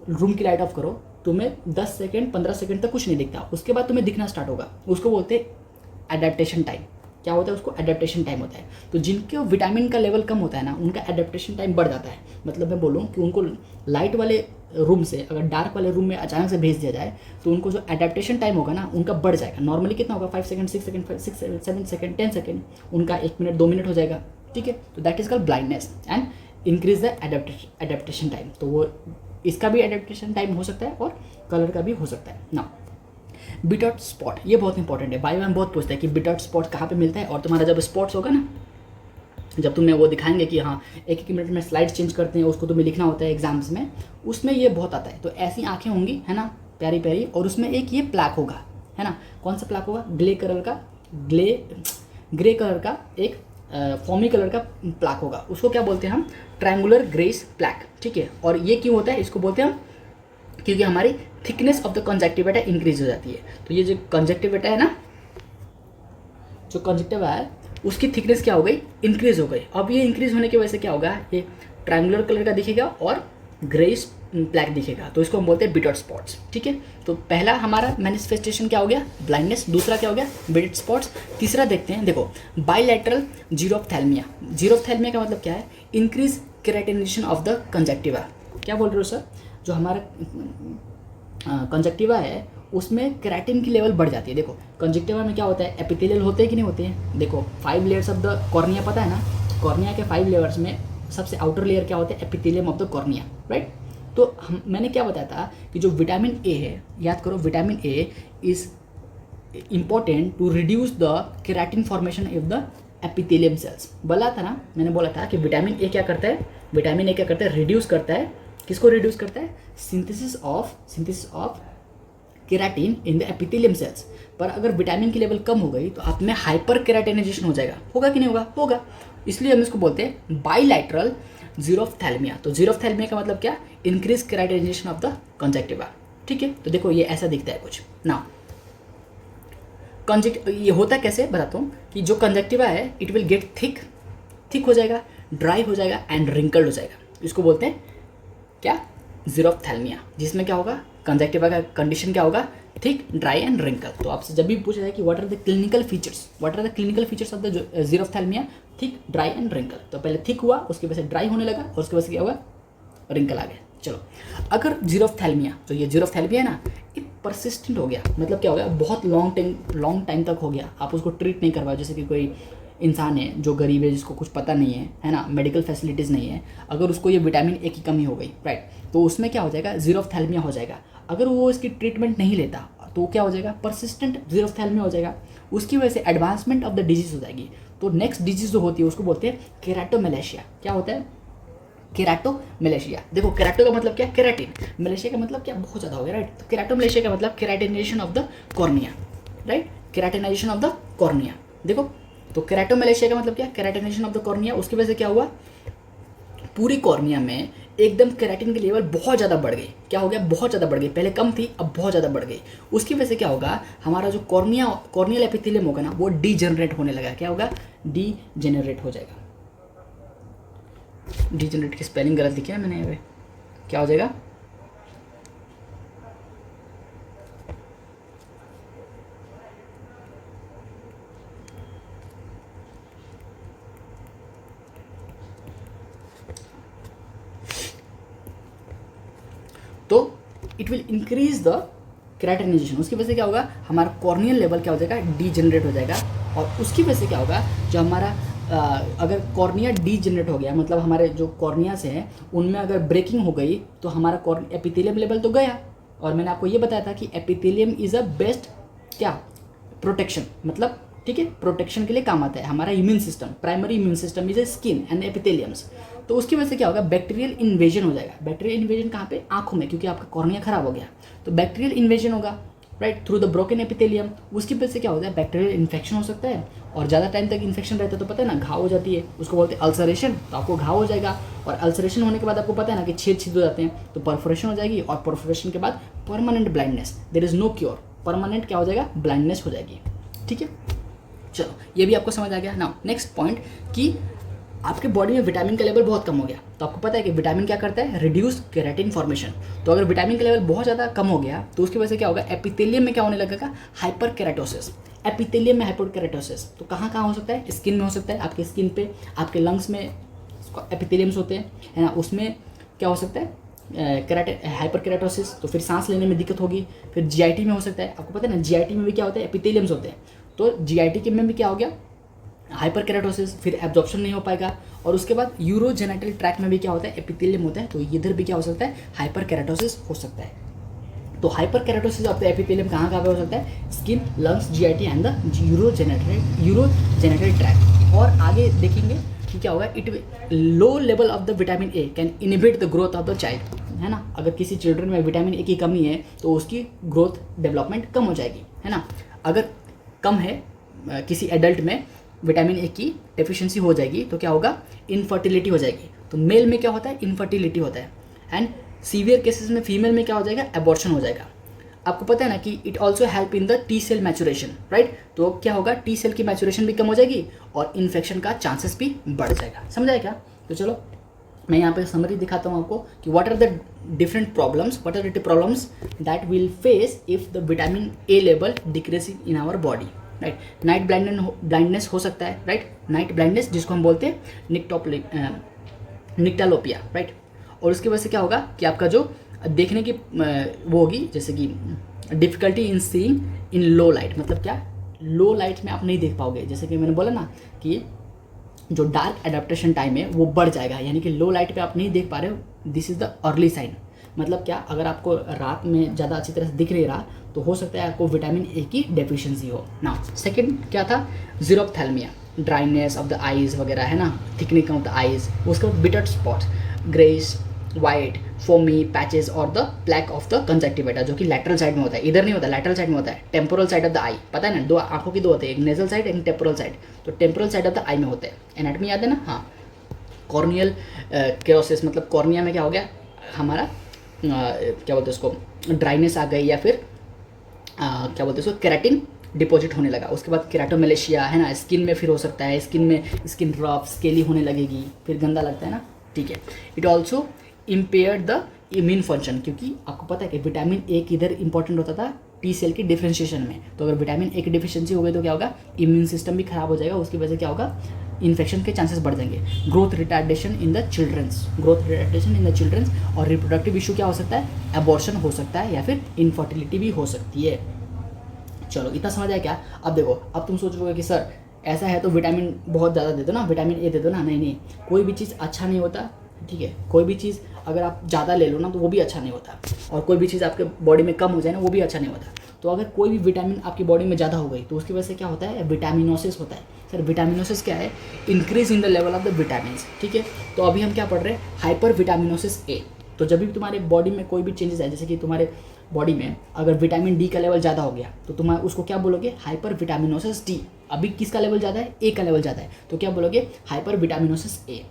रूम की लाइट ऑफ करो, तुम्हें 10 सेकेंड 15 सेकेंड तक कुछ नहीं दिखता, उसके बाद तुम्हें दिखना स्टार्ट होगा, उसको बोलते हैं एडेप्टेशन टाइम। क्या होता है, उसको एडेप्टेशन टाइम होता है। तो जिनके विटामिन का लेवल कम होता है ना, उनका एडेप्टेशन टाइम बढ़ जाता है। मतलब मैं बोलूँ कि उनको लाइट वाले रूम से अगर डार्क वाले रूम में अचानक से भेज दिया जाए तो उनको जो एडेप्टेशन टाइम होगा ना उनका बढ़ जाएगा। नॉर्मली कितना होगा, 5 सेकंड 6 सेकंड 7 सेकंड 10 सेकंड, उनका 1 मिनट 2 मिनट हो जाएगा, ठीक है। तो that is called blindness and increase the adaptation time. तो वो इसका भी एडेप्टेशन टाइम हो सकता है और कलर का भी हो सकता है ना। बिटआउट स्पॉट, ये बहुत इंपॉर्टेंट है, बायो में बहुत पूछता है कि बिटआउट स्पॉट कहाँ पे मिलता है। और तुम्हारा जब स्पॉट्स होगा ना, जब तुम्हें वो दिखाएंगे कि हाँ 1-1 मिनट में स्लाइड्स चेंज करते हैं, उसको तुम्हें लिखना होता है एग्जाम्स में, उसमें ये बहुत आता है। तो ऐसी आंखें होंगी, है ना, प्यारी प्यारी, और उसमें एक ये प्लैक होगा, है ना, कौन सा प्लैक होगा, ग्रे कलर का एक फॉमी कलर का प्लैक होगा, उसको क्या बोलते हैं हम, ट्रायंगुलर ग्रेस प्लैक, ठीक है। और ये क्यों होता है, इसको बोलते हैं हम, क्योंकि हमारी थिकनेस ऑफ द कंजक्टिविटा इंक्रीज हो जाती है। तो ये जो कंजक्टिविटा है ना, जो कंजक्टिवा है उसकी थिकनेस क्या हो गई, इंक्रीज हो गई। अब ये इंक्रीज होने की वजह से क्या होगा, ये ट्रायंगुलर कलर का दिखेगा और ग्रेस ब्लैक दिखेगा, तो इसको हम बोलते हैं बिटआउट स्पॉट्स, ठीक है। तो पहला हमारा मैनिफेस्टेशन क्या हो गया, ब्लाइंडनेस, दूसरा क्या हो गया, बिटआउट स्पॉट्स, तीसरा देखते हैं, देखो बाइलैटरल जीरोफ्थैल्मिया। जीरोफ्थैल्मिया का मतलब क्या है, increase keratinization of the conjunctiva. क्या बोल रहे हो सर, जो हमारा कंजक्टिवा है उसमें केराटिन की लेवल बढ़ जाती है। देखो कंजक्टिवा में क्या होता है, एपिथेलियल होते हैं कि नहीं होते हैं। देखो 5 लेयर्स ऑफ द कॉर्निया, पता है ना, कॉर्निया के 5 लेयर्स में सबसे आउटर लेयर क्या होता है, epithelium of the cornea, right. तो मैंने क्या बताया था कि जो विटामिन ए है, याद करो, vitamin A is important to reduce the keratin formation of the epithelium cells. बोला था ना, मैंने बोला था कि विटामिन ए क्या करता है, विटामिन ए क्या करता है, रिड्यूस करता है, किसको रिड्यूस करता है, synthesis of keratin in the epithelium sales. पर अगर विटामिन की लेवल कम हो गई तो आप में हाइपर केराटिनाइजेशन हो जाएगा, होगा कि नहीं होगा, होगा। इसलिए हम इसको बोलते हैं बाइलैटरल जीरोफ्थैल्मिया। तो जीरोफ्थैल्मिया का मतलब क्या, increase keratinization of the conjunctiva. ठीक है, तो देखो ये ऐसा दिखता है कुछ ना। ये होता कैसे बताता हूँ कि जो कंजक्टिवा है इट विल गेट थिक हो जाएगा, ड्राई हो जाएगा एंड रिंकल्ड हो जाएगा। इसको बोलते हैं क्या, जीरोफ्थैल्मिया, जिसमें क्या होगा, कंजक्टिवा का कंडीशन क्या होगा, थिक, ड्राई एंड रिंकल। तो आपसे जब भी पूछा जाए कि what are the clinical features of the xerophthalmia, thick, dry and wrinkle. तो पहले थिक हुआ, उसकी वजह से ड्राई होने लगा और उसकी वजह से क्या हुआ, रिंकल आ गया। चलो, अगर जीरोफ्थैल्मिया, तो ये जीरोफ्थैल्मिया है ना, ये परसिस्टेंट हो गया, मतलब क्या हो गया, बहुत लॉन्ग टाइम तक हो गया, आप उसको ट्रीट नहीं करवाओ। जैसे कि कोई इंसान है जो गरीब है, जिसको कुछ पता नहीं है ना, मेडिकल फैसिलिटीज़ नहीं है, अगर उसको ये विटामिन ए की कमी हो गई, राइट, तो उसमें क्या हो जाएगा, जीरोफ्थैल्मिया हो जाएगा। अगर वो इसकी ट्रीटमेंट नहीं लेता तो क्या हो जाएगा, परसिस्टेंट जीरोफ्थैल्मिया हो जाएगा। उसकी वजह से एडवांसमेंट ऑफ द डिजीज हो जाएगी। तो नेक्स्ट डिजीज जो होती है उसको बोलते हैं केराटोमेलेशिया। क्या होता है, केराटोमेलेशिया। देखो, केराटो का मतलब क्या, केराटिन, मलेशिया का मतलब क्या, बहुत ज़्यादा हो गया, राइट। तो केराटोमेलेशिया का मतलब keratinization of the cornea, right, keratinization of the cornea. देखो, तो केराटोमेलेशिया का मतलब क्या, केराटिनाइजेशन ऑफ द कॉर्निया। उसकी वजह से क्या हुआ, पूरी कॉर्निया में एकदम केराटिन की लेवल बहुत ज़्यादा बढ़ गई। क्या हो गया, बहुत ज़्यादा बढ़ गई, पहले कम थी अब बहुत ज़्यादा बढ़ गई। उसकी वजह से क्या होगा, हमारा जो कॉर्नियल एपिथेलियम होगा ना, वो डीजेनरेट होने लगा। क्या होगा, डीजेनरेट हो जाएगा। डीजेनरेट की स्पेलिंग गलत लिखी है मैंने यहाँ पे, क्या हो जाएगा, तो it will increase the keratinization. उसकी वजह से क्या होगा, हमारा कॉर्नियल लेवल क्या हो जाएगा, डीजेनरेट हो जाएगा। और उसकी वजह से क्या होगा, जो हमारा अगर कॉर्निया डीजेनरेट हो गया, मतलब हमारे जो कॉर्नियास हैं उनमें अगर ब्रेकिंग हो गई तो हमारा एपिथेलियम लेवल तो गया। और मैंने आपको ये बताया था कि एपिथेलियम इज अ बेस्ट क्या, प्रोटेक्शन, मतलब ठीक है, प्रोटेक्शन के लिए काम आता है। हमारा immune system, primary immune system is a skin and epitheliums. तो उसकी वजह से क्या होगा, बैक्टीरियल इन्वेजन हो जाएगा। बैक्टीरियल इन्वेजन कहाँ पे, आंखों में, क्योंकि आपका कॉर्निया खराब हो गया, तो बैक्टीरियल इन्वेजन होगा, right, through the broken epithelium. उसकी वजह से क्या होता है, बैक्टीरियल इन्फेक्शन हो सकता है, और ज़्यादा टाइम तक इन्फेक्शन रहता है तो पता है ना, घाव हो जाती है, उसको बोलते हैं अल्सरेशन। तो आपको घाव हो जाएगा, और अल्सरेशन होने के बाद आपको पता है ना कि छेद हो जाते हैं, तो परफोरेशन हो जाएगी, और परफोरेशन के बाद permanent blindness, there is no cure, permanent क्या हो जाएगा, ब्लाइंडनेस हो जाएगी। ठीक है, चलो ये भी आपको समझ आ गया ना। नेक्स्ट पॉइंट कि आपके बॉडी में विटामिन का लेवल बहुत कम हो गया, तो आपको पता है कि विटामिन क्या करता है, रिड्यूस केराटिन फॉर्मेशन। तो अगर विटामिन का लेवल बहुत ज़्यादा कम हो गया तो उसकी वजह से क्या होगा, एपिथेलियम में क्या होने लगेगा, हाइपर केराटोसिस। एपिथेलियम में हाइपर केराटोसिस तो कहाँ कहाँ हो सकता है, स्किन में हो सकता है, आपके स्किन पे, आपके लंग्स में एपिथेलियम्स होते हैं, है ना, उसमें क्या हो सकता है, हाइपर केराटोसिस। तो फिर सांस लेने में दिक्कत होगी। फिर जीआईटी में हो सकता है, आपको पता है ना जीआईटी में भी क्या होता है, एपिथेलियम्स होते हैं। तो जीआईटी के में भी क्या हो गया, हाइपर केराटोसिस, फिर एब्जॉर्प्शन नहीं हो पाएगा। और उसके बाद यूरोजेनिटल ट्रैक में भी क्या होता है, एपिथेलियम होता है, तो इधर भी क्या हो सकता है, हाइपर केराटोसिस हो सकता है। तो hyper keratosis of the epithelium कहाँ कहाँ पे हो सकता है, skin, lungs, GIT and the urogenital tract. और आगे देखेंगे कि क्या होगा, it low level of the vitamin A can inhibit the growth of the child, है ना। अगर किसी चिल्ड्रन में विटामिन ए की कमी है तो उसकी ग्रोथ डेवलपमेंट कम हो जाएगी, है ना। अगर कम है किसी एडल्ट में विटामिन ए की डेफिशिएंसी हो जाएगी तो क्या होगा, इनफर्टिलिटी हो जाएगी। तो मेल में क्या होता है, इनफर्टिलिटी होता है, एंड सीवियर केसेस में फीमेल में क्या हो जाएगा, एबॉर्शन हो जाएगा। आपको पता है ना कि it also help in the T cell maturation, right. तो क्या होगा, टी सेल की मैचुरेशन भी कम हो जाएगी और इन्फेक्शन का चांसेस भी बढ़ जाएगा। समझ आया क्या। तो चलो मैं यहाँ पे समरी दिखाता हूँ आपको कि what are the different problems, what are the problems that will face if the vitamin A level decrease in our body, right. Night blindness हो सकता है, राइट, नाइट ब्लाइंडनेस जिसको हम बोलते हैं निक्टालोपिया, राइट। और उसकी वजह से क्या होगा कि आपका जो देखने की वो होगी, जैसे कि difficulty in seeing in low light, मतलब क्या, लो लाइट में आप नहीं देख पाओगे। जैसे कि मैंने बोला ना कि जो डार्क एडाप्टेशन टाइम है वो बढ़ जाएगा, यानी कि लो लाइट पे आप नहीं देख पा रहे हो, this is the early sign. मतलब क्या, अगर आपको रात में ज़्यादा अच्छी तरह से दिख नहीं रहा तो हो सकता है आपको विटामिन ए की डेफिशिएंसी हो ना। सेकंड क्या था, ज़ीरोफ्थैल्मिया, ड्राइनेस ऑफ द आइज़ वगैरह है ना, थिकनिंग ऑफ द आइज़। उसके बाद bitter spots, greyish white foamy patches और द प्लैक ऑफ द कंजक्टिवेटा, जो कि लैटरल साइड में होता है, इधर नहीं होता, लैटरल साइड में होता है, टेम्पोरल साइड ऑफ द आई, पता है ना, दो आंखों की दो होते हैं, एक नेजल साइड एक टेम्पोरल साइड, तो टेम्पोरल साइड ऑफ द आई में होते हैं। एनाटमी याद है ना, हाँ। कॉर्नियल केरोसिस, मतलब कॉर्निया में क्या हो गया हमारा, क्या बोलते हैं उसको, ड्राइनेस आ गई, या फिर क्या बोलते हैं उसको, केराटिन डिपॉजिट होने लगा। उसके बाद केराटोमेलेशिया है ना, स्किन में फिर हो सकता है, स्किन में स्किन रफ स्केली होने लगेगी, फिर गंदा लगता है ना, ठीक है। It also impair the immune function, क्योंकि आपको पता है कि विटामिन ए किधर इंपॉर्टेंट होता था, टी सेल की डिफ्रेंशिएशन में। तो अगर विटामिन ए की डिफिशियंसी हो गई तो क्या होगा, इम्यून सिस्टम भी खराब हो जाएगा, उसकी वजह से क्या होगा, इन्फेक्शन के चांसेस बढ़ जाएंगे। Growth retardation in the childrens, growth retardation in the childrens, और रिप्रोडक्टिव इशू क्या हो सकता है, एबॉर्शन हो सकता है, या फिर इनफर्टिलिटी भी हो सकती है। चलो इतना समझ आया क्या। अब देखो, अब तुम सोचोगे कि सर ऐसा है तो विटामिन बहुत ज़्यादा दे दो ना, विटामिन ए दे दो ना। नहीं नहीं, कोई भी चीज़ अच्छा नहीं होता, ठीक है। कोई भी चीज़ अगर आप ज़्यादा ले लो ना तो वो भी अच्छा नहीं होता, और कोई भी चीज़ आपके बॉडी में कम हो जाए ना वो भी अच्छा नहीं होता। तो अगर कोई भी विटामिन आपकी बॉडी में ज़्यादा हो गई तो उसकी वजह से क्या होता है, विटामिनोसिस होता है। सर विटामिनोसिस क्या है, increase in the level of the vitamin, ठीक है। तो अभी हम क्या पढ़ रहे हैं, हाइपर विटामिनोसिस ए। तो जब भी तुम्हारे बॉडी में कोई भी चेंजेस आए, जैसे कि तुम्हारे बॉडी में अगर विटामिन डी का लेवल ज़्यादा हो गया तो तुम उसको क्या बोलोगे, हाइपर विटामिनोसिस डी। अभी किसका लेवल ज़्यादा है, ए का लेवल ज़्यादा है, तो क्या बोलोगे, हाइपर विटामिनोसिस ए।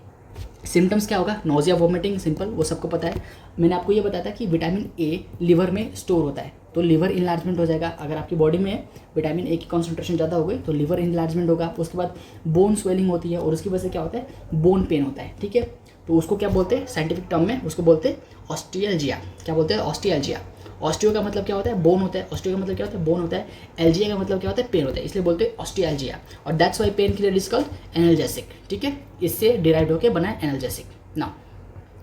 सिम्टम्स क्या होगा, नोजिया वोमिटिंग, सिंपल, वो सबको पता है। मैंने आपको ये बताया था कि विटामिन ए लिवर में स्टोर होता है, तो लिवर इनलार्जमेंट हो जाएगा। अगर आपकी बॉडी में विटामिन ए की कॉन्सेंट्रेशन ज़्यादा हो गई तो लिवर इनलार्जमेंट होगा। उसके बाद बोन स्वेलिंग होती है, और उसकी वजह से क्या होता है, बोन पेन होता है, ठीक है। तो उसको क्या बोलते हैं साइंटिफिक टर्म में, उसको बोलते हैं ऑस्टियल्जिया। क्या बोलते हैं, ऑस्टियल्जिया। ऑस्टियो का मतलब क्या होता है, बोन होता है, ऑस्टियो का मतलब क्या होता है, बोन होता है। एल्जिया का मतलब क्या होता है, पेन होता है, इसलिए बोलते हैं ऑस्टियल्जिया। और that's why pain killer is called analgesic, ठीक है। इससे डिराइव होकर बना है analgesic. Now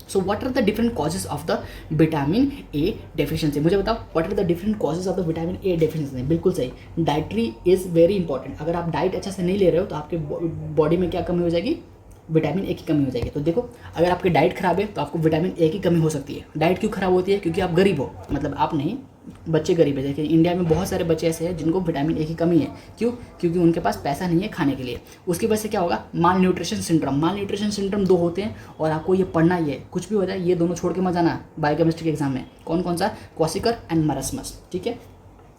so what are the different causes of the vitamin A deficiency, मुझे बताओ what are the different causes of the vitamin A deficiency. बिल्कुल सही, डाइटरी इज वेरी इंपॉर्टेंट। अगर आप डाइट अच्छा से नहीं ले रहे हो तो आपके बॉडी में क्या कमी हो जाएगी, विटामिन ए की कमी हो जाएगी। तो देखो, अगर आपकी डाइट खराब है तो आपको विटामिन ए की कमी हो सकती है। डाइट क्यों खराब होती है, क्योंकि आप गरीब हो, मतलब आप नहीं, बच्चे गरीब है। देखिए इंडिया में बहुत सारे बच्चे ऐसे हैं जिनको विटामिन ए की कमी है। क्यों, क्योंकि उनके पास पैसा नहीं है खाने के लिए। उसकी वजह से क्या होगा, माल न्यूट्रिशन सिंड्रोम। माल न्यूट्रिशन सिंड्रोम दो होते हैं, और आपको ये पढ़ना ही है, कुछ भी हो जाए ये दोनों छोड़ के मत जाना बायोकेमिस्ट्री के एग्जाम में। कौन कौन सा, क्वासिकर एंड मरसमस, ठीक है।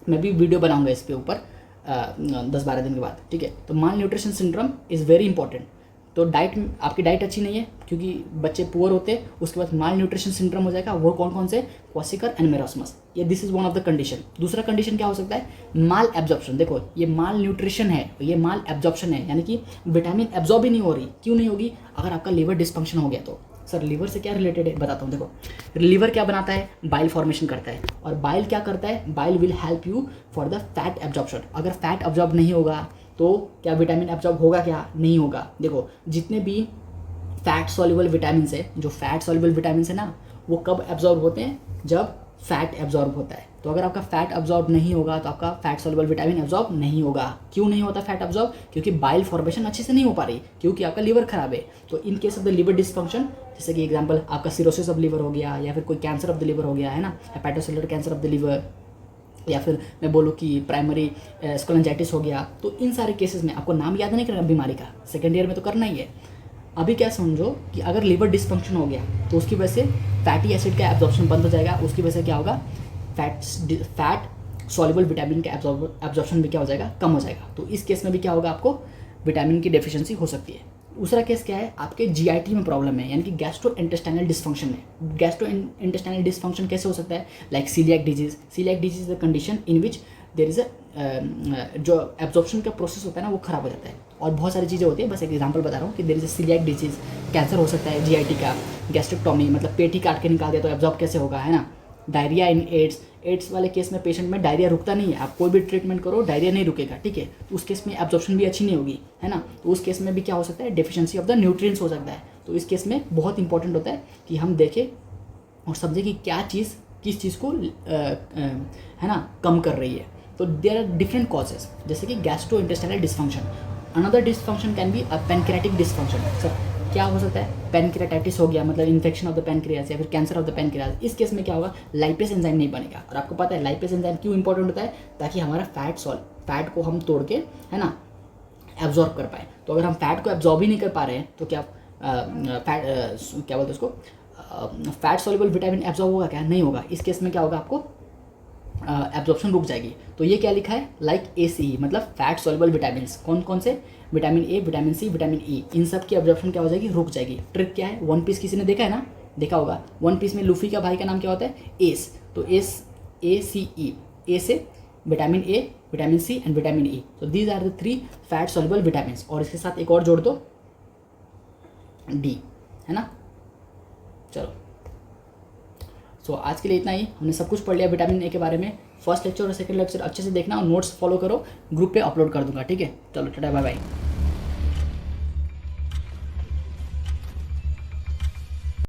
मैं भी वीडियो बनाऊंगा इस पे ऊपर 10-12 दिन के बाद, ठीक है। तो malnutrition syndrome is very important. तो डाइट, आपकी डाइट अच्छी नहीं है क्योंकि बच्चे पुअर होते हैं, उसके बाद माल न्यूट्रिशन सिंड्रोम हो जाएगा। वो कौन कौन से, क्वासिकर एंड मेरोसमस, ये this is one of the condition. दूसरा कंडीशन क्या हो सकता है, माल एब्जॉर्प्शन। देखो ये माल न्यूट्रिशन है, ये माल एब्जॉर्प्शन है, यानी कि विटामिन एब्जॉर्ब ही नहीं हो रही। क्यों नहीं होगी, अगर आपका लीवर डिस्फंक्शन हो गया तो। सर लीवर से क्या रिलेटेड है, बताता हूँ। देखो लीवर क्या बनाता है, बाइल फॉर्मेशन करता है, और बाइल क्या करता है, bile will help you for the fat absorption. अगर फैट एब्जॉर्ब नहीं होगा तो क्या विटामिन एब्जॉर्ब होगा, क्या नहीं होगा। देखो जितने भी फैट सॉल्युबल विटामिन है, जो फैट सॉल्युबल विटामिन है ना, वो कब एब्जॉर्ब होते हैं, जब फैट एब्जॉर्ब होता है। तो अगर आपका फैट एब्जॉर्ब नहीं होगा तो आपका फैट सॉल्युबल विटामिन एब्जॉर्ब नहीं होगा। क्यों नहीं होता फैट एब्जॉर्ब, क्योंकि बाइल फॉर्मेशन अच्छे से नहीं हो पा रही, क्योंकि आपका लीवर खराब है। तो in case of the liver dysfunction, जैसे कि एग्जांपल आपका सिरोसिस ऑफ लीवर हो गया, या फिर कोई कैंसर ऑफ द लीवर हो गया है ना, hepatocellular cancer of the liver, या फिर मैं बोलूँ कि प्राइमरी स्कोलेंजाइटिस हो गया। तो इन सारे केसेस में आपको नाम याद नहीं करना बीमारी का, सेकेंड ईयर में तो करना ही है। अभी क्या समझो कि अगर लीवर डिस्फंक्शन हो गया तो उसकी वजह से फैटी एसिड का एब्जॉर्प्शन बंद हो जाएगा। उसकी वजह से क्या होगा, फैट सॉल्युबल विटामिन का एब्जॉर्प्शन भी क्या हो जाएगा, कम हो जाएगा। तो इस केस में भी क्या होगा, आपको विटामिन की डेफिशिएंसी हो सकती है। दूसरा केस क्या है, आपके जीआईटी में प्रॉब्लम है, यानी कि गैस्ट्रो इंटेस्टाइनल डिस्फंक्शन है। गैस्ट्रो इंटेस्टाइनल डिस्फंक्शन कैसे हो सकता है, like celiac disease. Celiac disease is the condition in which there is जो एब्जॉर्प्शन का प्रोसेस होता है ना वो खराब हो जाता है। और बहुत सारी चीज़ें होती है, बस एक एग्जांपल बता रहा हूँ कि there is celiac disease. Cancer हो सकता है जीआईटी का, गैस्ट्रेक्टोमी मतलब पेट ही काट के निकाल दिया तो एब्जॉर्ब कैसे होगा, है ना। डायरिया इन एड्स वाले केस में पेशेंट में डायरिया रुकता नहीं है। आप कोई भी ट्रीटमेंट करो डायरिया नहीं रुकेगा, ठीक है। तो उस केस में एब्जॉर्प्शन भी अच्छी नहीं होगी, है ना। तो उस केस में भी क्या हो सकता है, डेफिशिएंसी ऑफ द न्यूट्रिएंट्स हो सकता है। तो इस केस में बहुत इंपॉर्टेंट होता है कि हम देखें और समझें कि क्या चीज़ किस चीज़ को है ना कम कर रही है। तो देयर आर डिफरेंट कॉजेज, जैसे कि gastrointestinal dysfunction. Another dysfunction can be a pancreatic dysfunction. Sir क्या हो सकता है, पैनक्रियाटाइटिस हो गया, मतलब इन्फेक्शन ऑफ द पैनक्रियाज या फिर कैंसर ऑफ द पैनक्रियाज। इस केस में क्या होगा, लाइपेज एंजाइम नहीं बनेगा। और आपको पता है लाइपेज एंजाइम क्यों इंपॉर्टेंट होता है, ताकि हमारा फैट को हम तोड़ के, है ना, एब्जॉर्ब कर पाए। तो अगर हम फैट को एब्जॉर्ब ही नहीं कर पा रहे हैं तो क्या क्या बोलते हैं उसको, फैट सॉल्युबल विटामिन एब्जॉर्ब होगा क्या, नहीं होगा। इस केस में क्या होगा, आपको एब्जॉर्प्शन रुक जाएगी। तो ये क्या लिखा है, लाइक ACE, मतलब फैट सॉल्युबल विटामिन। कौन कौन से, vitamin A, vitamin C, vitamin E, इन सब की एब्जॉर्प्शन क्या हो जाएगी, रुक जाएगी। ट्रिक क्या है, वन पीस किसी ने देखा है ना, देखा होगा। वन पीस में लूफी का भाई का नाम क्या होता है, एस। तो ACE, ए से vitamin A, vitamin C and vitamin E। तो these are the 3 fat soluble vitamin. और इसके साथ एक और जोड़ दो, D, है ना। चलो, सो आज के लिए इतना ही, हमने सब कुछ पढ़ लिया विटामिन ए के बारे में। फर्स्ट लेक्चर और सेकंड लेक्चर अच्छे से देखना और नोट्स फॉलो करो, ग्रुप पे अपलोड कर दूंगा, ठीक है। चलो टाटा बाय बाय।